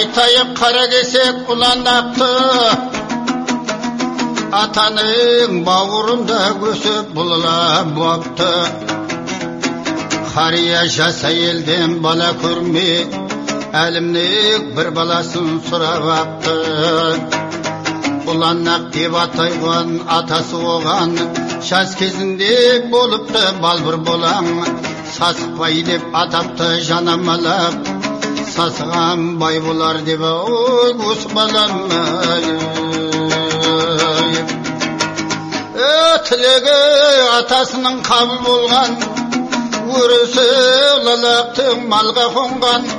Айтайық қара кесек ұланапты, атаның бауырында көсіп бұлыла бопты. Қария жас әйелден бала көрмей, әлімнік бір баласын сұрап апты. Ұланақ деп атайған атасы оған, жас кезінде болыпты балбыр болаң. Сасықбай деп атапты жанамалап, сасыған бай болар деп ой осы балам. Тілегі атасының қабыл болған, өрісі лалақтың малға қонған.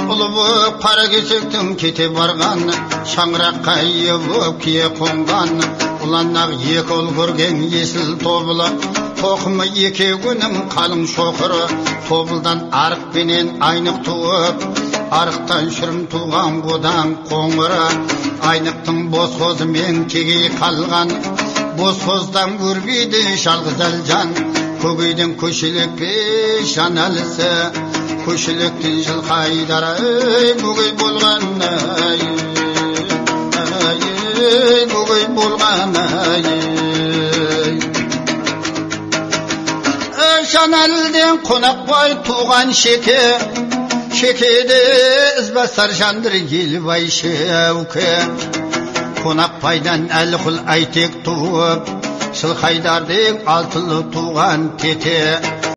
Ұлы боп қара кесектің кете барған, шаңыраққа ие боп кие қонған. Ұланақ екі ұл көрген есіл тобылы, тоқымы екеуінің қалың шоқыры. Тобылдан арық пенен айнық туып, арықтан шүрім туған қодан қоңыры. Айнықтың бос қозымен кегей қалған, бос қоздан көрбейді жалғыз әлжан. Көгейден көшелекпе жан әлісі, көшелектен жыл қайдары бөгей болған. Бөгей болған. Жанәлден Қонақбай туған шеке, шекеде ізбасар жандыр елбай шеуке. Қонақбайдан әліқұл әйтек туып, Шылқайдардың алтылы туған тете.